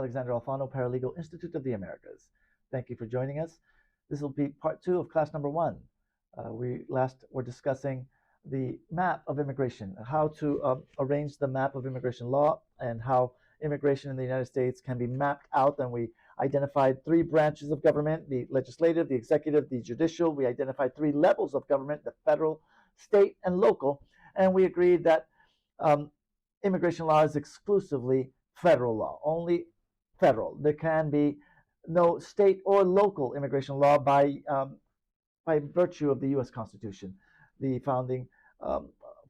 Alexander Alfano, Paralegal, Institute of the Americas. Thank you for joining us. This will be part 2 of class number 1. We last were discussing the map of immigration, how to arrange the map of immigration law, and how immigration in the United States can be mapped out. And we identified 3 branches of government: the legislative, the executive, the judicial. We identified 3 levels of government: the federal, state, and local. And we agreed that immigration law is exclusively federal law, only federal. There can be no state or local immigration law by virtue of the U.S. Constitution. The founding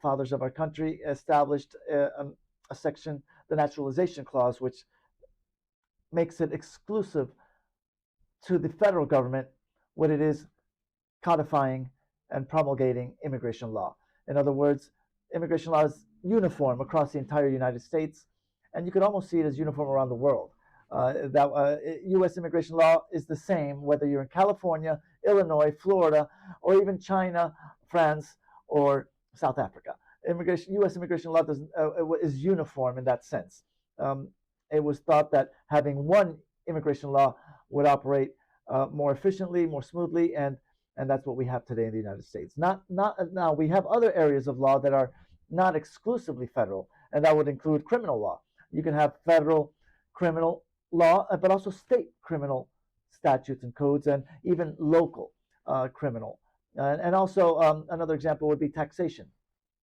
fathers of our country established a section, the Naturalization Clause, which makes it exclusive to the federal government when it is codifying and promulgating immigration law. In other words, immigration law is uniform across the entire United States, and you could almost see it as uniform around the world. U.S. immigration law is the same whether you're in California, Illinois, Florida, or even China, France, or South Africa. U.S. immigration law is uniform in that sense. It was thought that having one immigration law would operate more efficiently, more smoothly, and that's what we have today in the United States. Now we have other areas of law that are not exclusively federal, and that would include criminal law. You can have federal criminal law, but also state criminal statutes and codes, and even local criminal. And also another example would be taxation.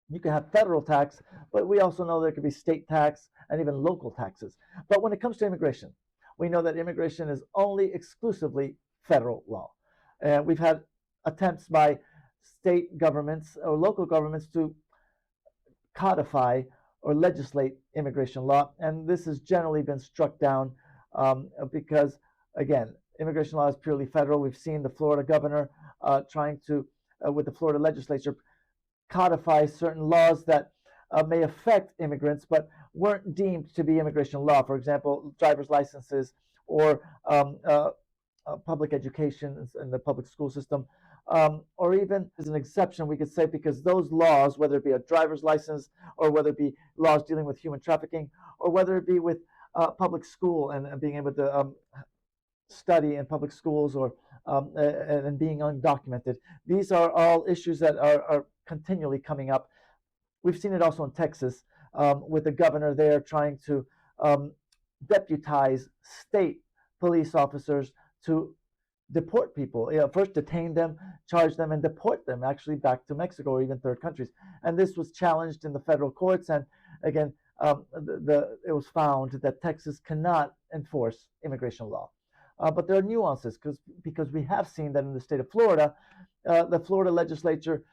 You can have federal tax, but we also know there could be state tax and even local taxes. But when it comes to immigration, we know that immigration is only exclusively federal law. We've had attempts by state governments or local governments to codify or legislate immigration law, and this has generally been struck down because, again, immigration law is purely federal. We've seen the Florida governor trying to, with the Florida legislature, codify certain laws that may affect immigrants but weren't deemed to be immigration law. For example, driver's licenses or public education in the public school system, or even as an exception, we could say, because those laws, whether it be a driver's license or whether it be laws dealing with human trafficking, or whether it be with public school and being able to study in public schools, or and being undocumented. These are all issues that are continually coming up. We've seen it also in Texas with the governor there trying to deputize state police officers to deport people. First detain them, charge them, and deport them actually back to Mexico or even third countries. And this was challenged in the federal courts. And again, it was found that Texas cannot enforce immigration law. But there are nuances because we have seen that in the state of Florida, the Florida legislature,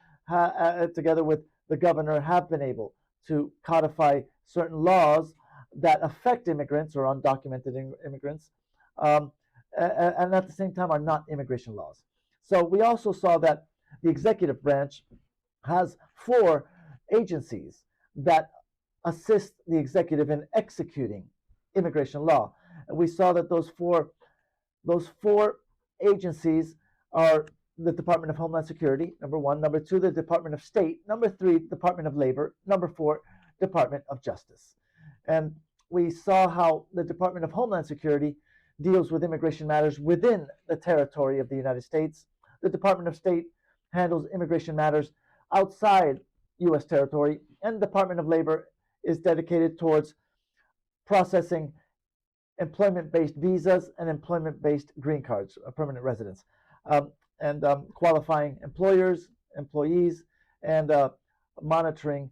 together with the governor, have been able to codify certain laws that affect immigrants or undocumented immigrants, and at the same time are not immigration laws. So we also saw that the executive branch has 4 agencies that assist the executive in executing immigration law. And we saw that those four agencies are the Department of Homeland Security, number 1, number 2, the Department of State, number 3, Department of Labor, number 4, Department of Justice. And we saw how the Department of Homeland Security deals with immigration matters within the territory of the United States. The Department of State handles immigration matters outside U.S. territory, and the Department of Labor is dedicated towards processing employment-based visas and employment-based green cards, permanent residence, and qualifying employers, employees, and monitoring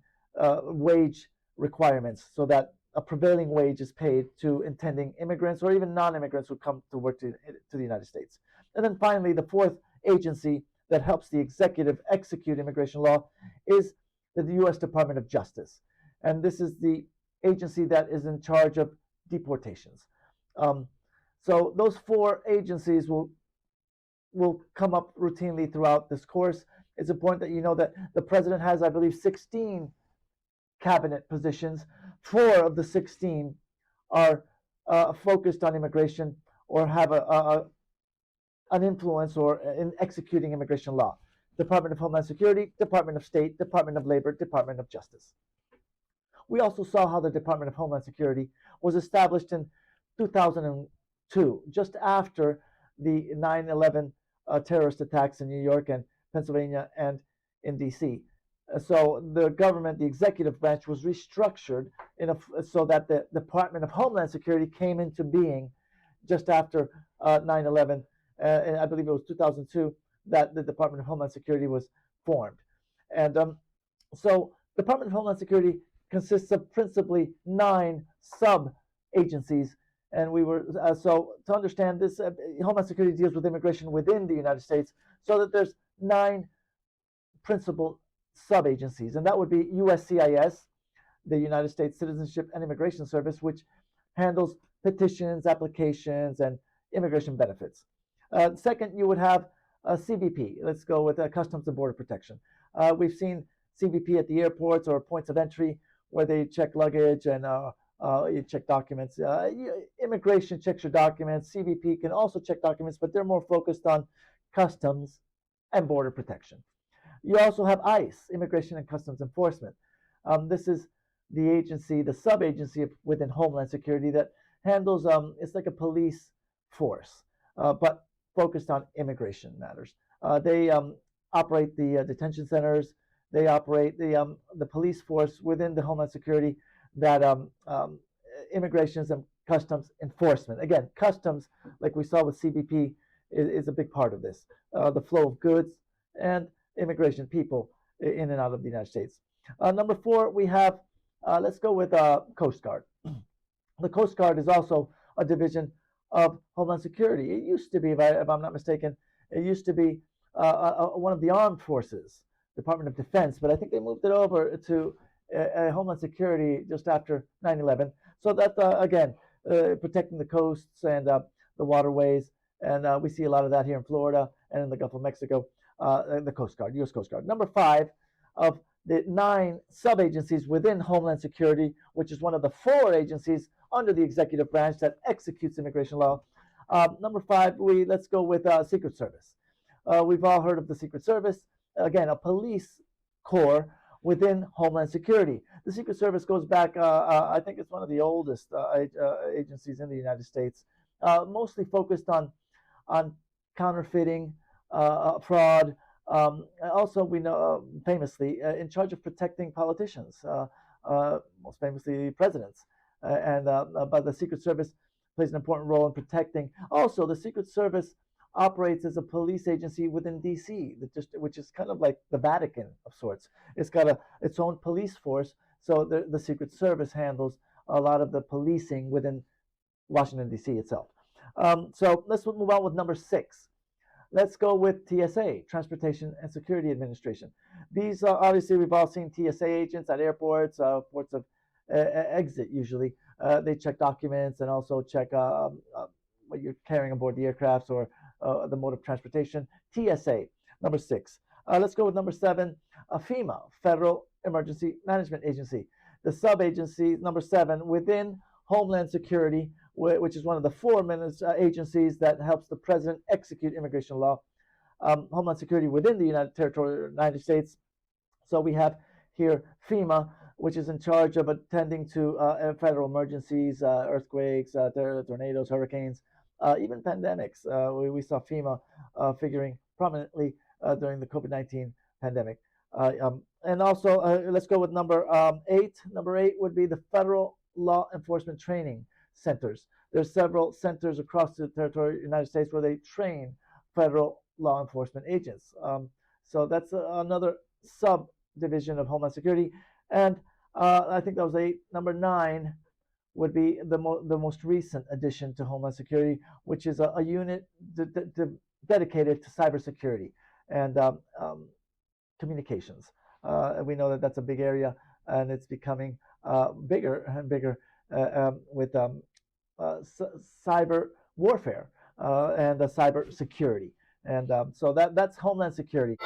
wage requirements so that a prevailing wage is paid to intending immigrants or even non-immigrants who come to work to the United States. And then finally, the 4th agency that helps the executive execute immigration law is the U.S. Department of Justice. And this is the agency that is in charge of deportations. So those 4 agencies will come up routinely throughout this course. It's important that you know that the president has, I believe, 16 cabinet positions. 4 of the 16 are focused on immigration or have an influence or in executing immigration law. Department of Homeland Security, Department of State, Department of Labor, Department of Justice. We also saw how the Department of Homeland Security was established in 2002, just after the 9/11 terrorist attacks in New York and Pennsylvania and in D.C. So the government, the executive branch, was restructured so that the Department of Homeland Security came into being just after 9/11, and I believe it was 2002 that the Department of Homeland Security was formed. And so the Department of Homeland Security consists of principally 9 sub agencies. And we were so to understand this, Homeland Security deals with immigration within the United States, so that there's 9 principal sub agencies, and that would be USCIS, the United States Citizenship and Immigration Service, which handles petitions, applications, and immigration benefits. Second, you would have CBP. Let's go with Customs and Border Protection. We've seen CBP at the airports or points of entry where they check luggage and you check documents. Immigration checks your documents. CBP can also check documents, but they're more focused on customs and border protection. You also have ICE, Immigration and Customs Enforcement. This is the agency, the sub-agency within Homeland Security that handles, it's like a police force, but focused on immigration matters. They operate the detention centers. They operate the police force within the Homeland Security that immigrations and customs enforcement. Again, customs, like we saw with CBP, is a big part of this. The flow of goods and immigration, people in and out of the United States. Number 4, we have, let's go with Coast Guard. The Coast Guard is also a division of Homeland Security. It used to be, if I'm not mistaken, it used to be one of the armed forces, Department of Defense, but I think they moved it over to Homeland Security just after 9/11. So that's, again, protecting the coasts and the waterways, and we see a lot of that here in Florida and in the Gulf of Mexico, the Coast Guard, U.S. Coast Guard. Number 5 of the 9 sub-agencies within Homeland Security, which is one of the 4 agencies under the executive branch that executes immigration law. Number 5, let's go with Secret Service. We've all heard of the Secret Service. Again, a police corps within Homeland Security. The Secret Service goes back, I think it's one of the oldest agencies in the United States, mostly focused on counterfeiting, fraud. Also, we know famously in charge of protecting politicians, most famously presidents. But the Secret Service plays an important role in protecting. Also, the Secret Service operates as a police agency within D.C., which is kind of like the Vatican of sorts. It's got its own police force, so the Secret Service handles a lot of the policing within Washington, D.C. itself. So let's move on with number 6. Let's go with TSA, Transportation and Security Administration. These are, obviously, we've all seen TSA agents at airports, ports of exit usually. They check documents and also check what you're carrying aboard the aircrafts or the mode of transportation. TSA, number 6. Let's go with number 7, FEMA, Federal Emergency Management Agency. The sub-agency, number 7, within Homeland Security, which is one of the 4 agencies that helps the president execute immigration law. Homeland Security within the United States. So we have here FEMA, which is in charge of attending to federal emergencies, earthquakes, tornadoes, hurricanes, even pandemics. We saw FEMA figuring prominently during the COVID-19 pandemic. And also, let's go with number 8. Number 8 would be the Federal Law Enforcement Training Centers. There's several centers across the territory of the United States where they train federal law enforcement agents. So that's another subdivision of Homeland Security. And I think that was 8. Number 9 would be the most recent addition to Homeland Security, which is a unit dedicated to cybersecurity and communications. We know that that's a big area, and it's becoming bigger and bigger with cyber warfare and cyber security. And so that's Homeland Security.